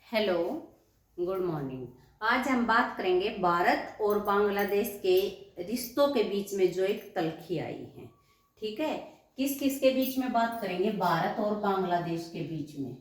Hello, good morning. आज हम बात करेंगे भारत और बांग्लादेश के रिश्तों के बीच में जो एक तल्खी आई है। ठीक है, किस किस के बीच में बात करेंगे? भारत और बांग्लादेश के बीच में।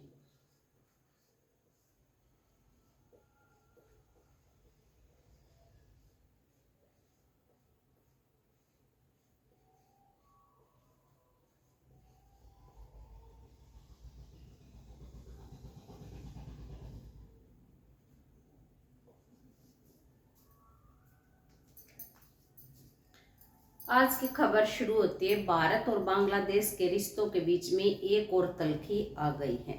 आज की खबर शुरू होती है, भारत और बांग्लादेश के रिश्तों के बीच में एक और तल्खी आ गई है।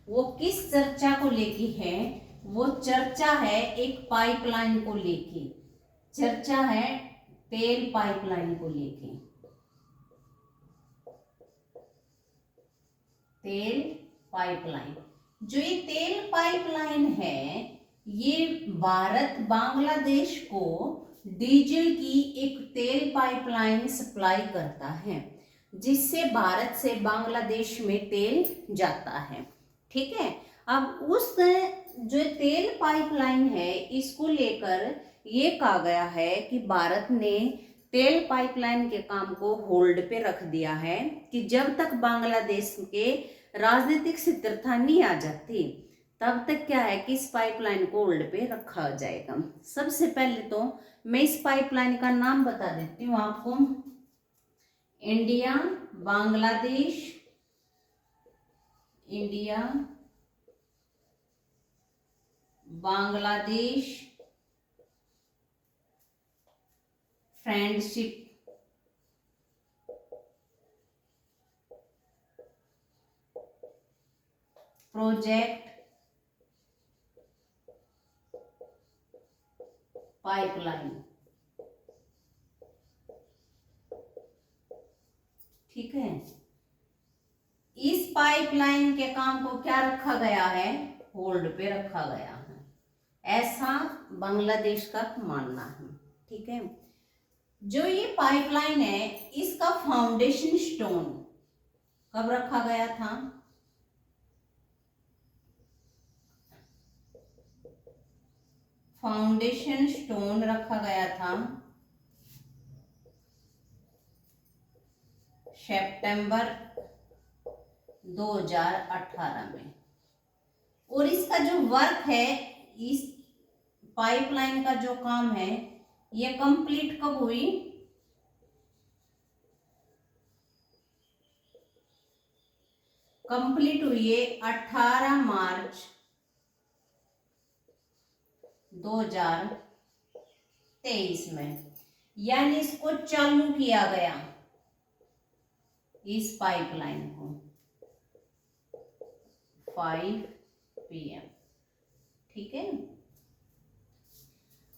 वो किस चर्चा को लेके है? वो चर्चा है एक पाइपलाइन को लेके। चर्चा है तेल पाइपलाइन को लेके। तेल पाइपलाइन, जो ये तेल पाइपलाइन है, ये भारत बांग्लादेश को डीजल की एक तेल पाइपलाइन सप्लाई करता है, जिससे भारत से बांग्लादेश में तेल जाता है। ठीक है, अब उस जो तेल पाइपलाइन है, इसको लेकर ये कहा गया है कि भारत ने तेल पाइपलाइन के काम को होल्ड पे रख दिया है कि जब तक बांग्लादेश के राजनीतिक स्थिरता नहीं आ जाती, तब तक क्या है कि इस पाइपलाइन को होल्ड पे रखा जाएगा। सबसे पहले तो मैं इस पाइपलाइन का नाम बता देती हूँ आपको। India Bangladesh, India Bangladesh friendship project pipeline. ठीक है, इस पाइपलाइन के काम को क्या रखा गया है? होल्ड पे रखा गया है, ऐसा बांग्लादेश का मानना है। ठीक है, जो ये पाइपलाइन है, इसका फाउंडेशन स्टोन कब रखा गया था? फाउंडेशन स्टोन रखा गया था सितंबर 2018 में। और इसका जो वर्क है, इस पाइपलाइन का जो काम है, ये कंप्लीट कब हुई? कंप्लीट हुई है 18 मार्च 2023 में, यानी इसको चालू किया गया, इस पाइपलाइन को 5 PM। ठीक है,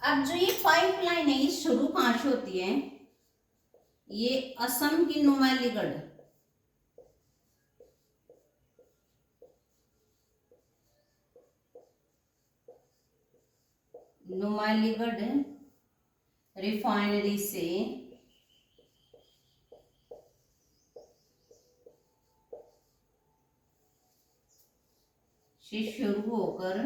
अब जो ये पाइपलाइन है, ये शुरू कहां से होती है? ये असम की नुमालीगढ़, नुमालीगढ़ रिफाइनरी से शुरू होकर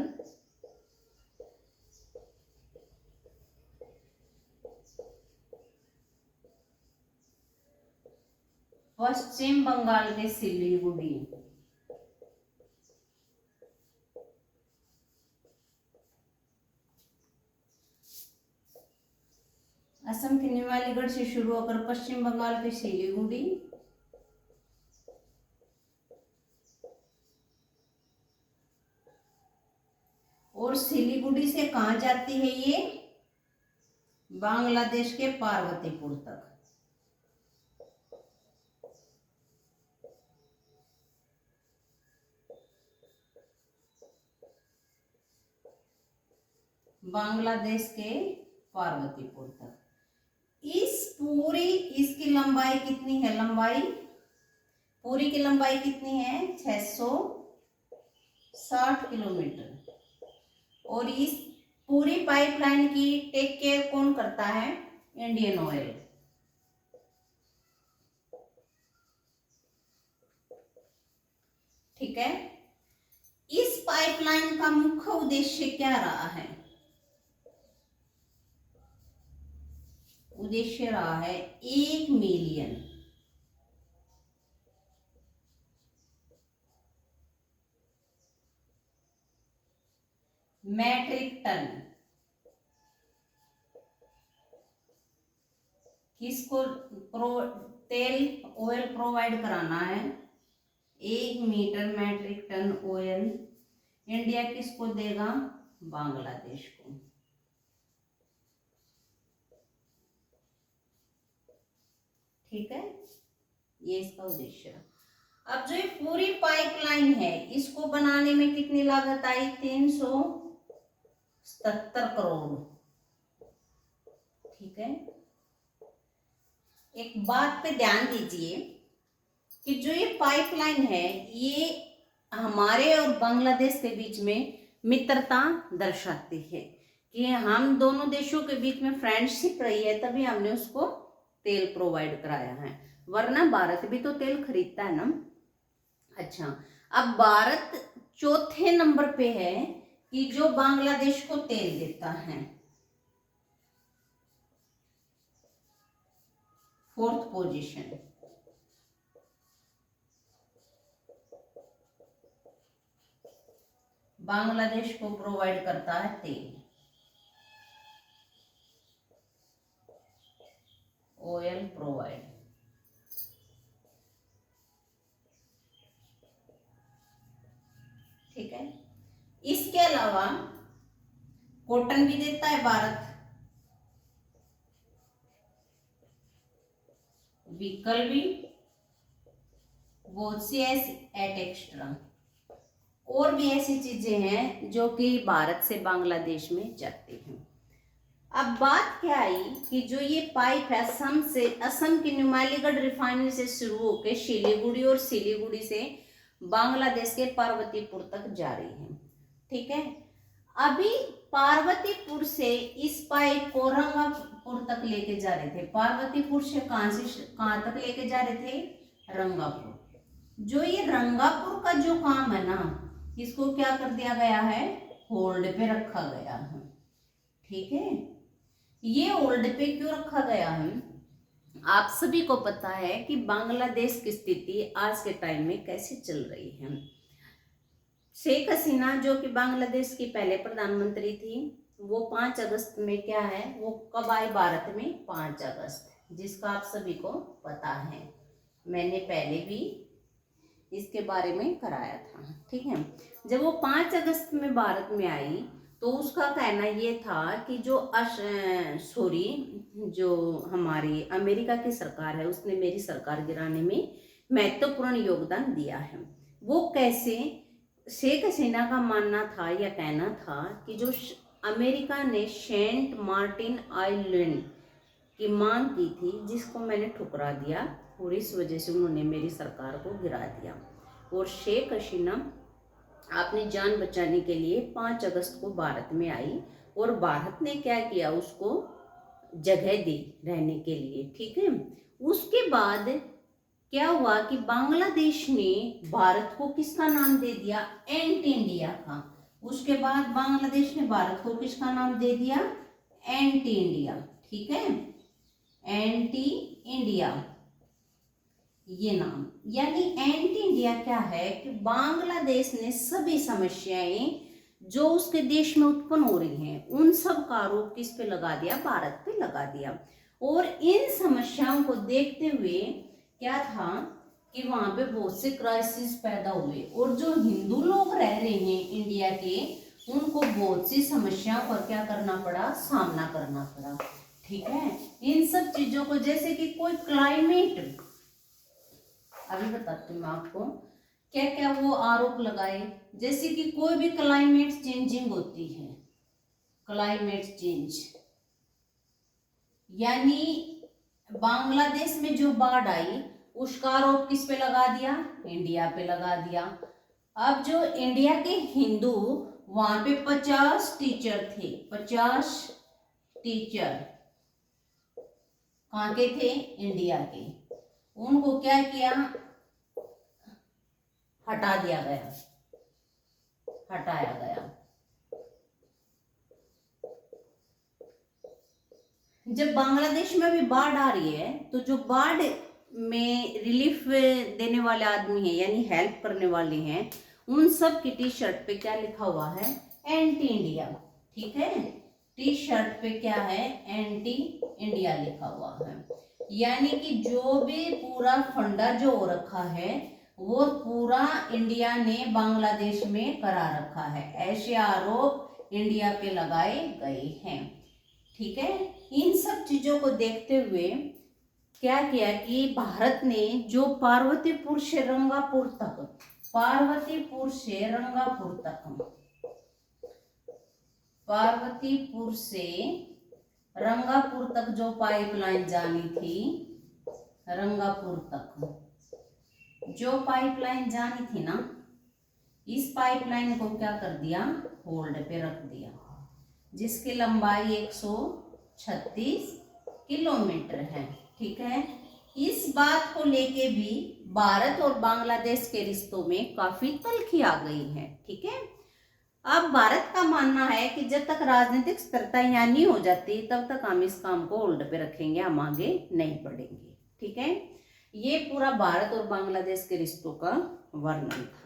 पश्चिम बंगाल के सिलीगुड़ी, असम के नुमालीगढ़ से शुरू होकर पश्चिम बंगाल के सिलीगुड़ी, और सिलीगुड़ी से कहां जाती है ये? बांग्लादेश के पार्वतीपुर तक। बांग्लादेश के पार्वतीपुर तक। इसकी लंबाई कितनी है? पूरी की लंबाई कितनी है? 660 किलोमीटर। और इस पूरी पाइपलाइन की टेक केयर कौन करता है? Indian oil. ठीक है, इस पाइपलाइन का मुख्य उद्देश्य क्या रहा है? उद्देश्य रहा है 1 मिलियन मैट्रिक टन किसको तेल ऑयल प्रोवाइड कराना है? 1 meter metric ton oil India किसको देगा? बांग्लादेश को। ठीक है, ये इसका उद्देश्य है। अब जो ये पूरी पाइपलाइन है इसको बनाने में कितनी लागत आई? 377 करोड़। ठीक है, एक बात पे ध्यान दीजिए कि जो ये पाइपलाइन है ये हमारे और बांग्लादेश के बीच में मित्रता दर्शाती है कि हम दोनों देशों के बीच में फ्रेंडशिप रही है, तभी हमने उसको तेल प्रोवाइड कराया है, वरना भारत भी तो तेल खरीदता है ना। अच्छा, अब भारत चौथे नंबर पे है कि जो बांग्लादेश को तेल देता है, 4th पोजीशन। बांग्लादेश को प्रोवाइड करता है तेल, ऑयल प्रोवाइड। ठीक है, इसके अलावा कॉटन भी देता है भारत, व्हीकल भी, बहुत सी ऐसी एट एक्स्ट्रा और भी ऐसी चीजें हैं जो कि भारत से बांग्लादेश में जाती हैं। अब बात क्या आई कि जो ये पाइप है असम की नुमालीगढ़ रिफाइनरी से शुरू होकर सिलीगुड़ी और सिलीगुड़ी से बांग्लादेश के पार्वतीपुर तक जा रही है। ठीक है, अभी पार्वतीपुर से इस पाइप को रंगापुर तक लेके जा रहे थे। पार्वतीपुर से कहां तक लेके जा रहे थे? रंगापुर। जो ये रंगापुर का जो काम है ना, इसको क्या कर दिया गया है? होल्ड पे रखा गया है। ठीक है, ये होल्ड पे क्यों रखा गया है? आप सभी को पता है कि बांग्लादेश की स्थिति आज के टाइम में कैसे चल रही है। शेख हसीना जो कि बांग्लादेश की पहले प्रधानमंत्री थी, वो 5 अगस्त में क्या है, वो कब आई भारत में? 5 अगस्त, जिसका आप सभी को पता है, मैंने पहले भी इसके बारे में कराया था। ठीक है, जब वो 5 अगस्त में भारत में आई तो उसका कहना ये था कि जो हमारी अमेरिका की सरकार है उसने मेरी सरकार गिराने में महत्वपूर्ण योगदान दिया है। वो कैसे? शेख हसीना का मानना था या कहना था कि जो अमेरिका ने सेंट मार्टिन आइलैंड की मांग की थी, जिसको मैंने ठुकरा दिया और इस वजह से उन्होंने मेरी सरकार को गिरा दिया। और शेख हसीना अपनी जान बचाने के लिए 5 अगस्त को भारत में आई और भारत ने क्या किया? उसको जगह दी रहने के लिए। ठीक है, उसके बाद क्या हुआ कि बांग्लादेश ने भारत को किसका नाम दे दिया? एंटी इंडिया का। उसके बाद बांग्लादेश ने भारत को किसका नाम दे दिया? Anti India. ठीक है, एंटी इंडिया ये नाम, यानी एंटी इंडिया क्या है कि बांग्लादेश ने सभी समस्याएं जो उसके देश में उत्पन्न हो रही हैं उन सब का आरोप किस पे लगा दिया? भारत पे लगा दिया। और इन समस्याओं को देखते हुए क्या था कि वहां पे बहुत से क्राइसिस पैदा हुए और जो हिंदू लोग रह रहे हैं इंडिया के, उनको बहुत सी समस्याओं का क्या करना पड़ा? सामना करना पड़ा। ठीक है, इन सब चीजों को, जैसे कि कोई क्लाइमेट, अभी बताती हूँ आपको क्या क्या वो आरोप लगाए, जैसे कि कोई भी क्लाइमेट चेंजिंग होती है, क्लाइमेट चेंज, यानी बांग्लादेश में जो बाढ़ आई उसका आरोप किस पे लगा दिया? इंडिया पे लगा दिया। अब जो इंडिया के हिंदू, वहां पे 50 टीचर थे, 50 टीचर कहाँ के थे? इंडिया के। उनको क्या किया? हटा दिया गया, हटाया गया। जब बांग्लादेश में अभी बाढ़ आ रही है तो जो बाढ़ में रिलीफ देने वाले आदमी हैं यानी हेल्प करने वाले हैं, उन सब की टी शर्ट पे क्या लिखा हुआ है? Anti India. ठीक है, टी शर्ट पे क्या है? एंटी इंडिया लिखा हुआ है। यानी कि जो भी पूरा फंडा जो हो रखा है वो पूरा इंडिया ने बांग्लादेश में करा रखा है, ऐसे आरोप इंडिया पे लगाए गए हैं। ठीक है, इन सब चीजों को देखते हुए क्या किया कि भारत ने जो पार्वतीपुर से रंगापुर तक जो पाइपलाइन जानी थी, रंगापुर तक जो पाइपलाइन जानी थी ना, इस पाइपलाइन को क्या कर दिया? होल्ड पे रख दिया, जिसकी लंबाई 136 किलोमीटर है। ठीक है, इस बात को लेके भी भारत और बांग्लादेश के रिश्तों में काफी तल्खी आ गई है। ठीक है, अब भारत का मानना है कि जब तक राजनीतिक स्थिरता यहाँ नहीं हो जाती तब तक हम इस काम को होल्ड पे रखेंगे, हम आगे नहीं बढ़ेंगे। ठीक है, ये पूरा भारत और बांग्लादेश के रिश्तों का वर्णन था।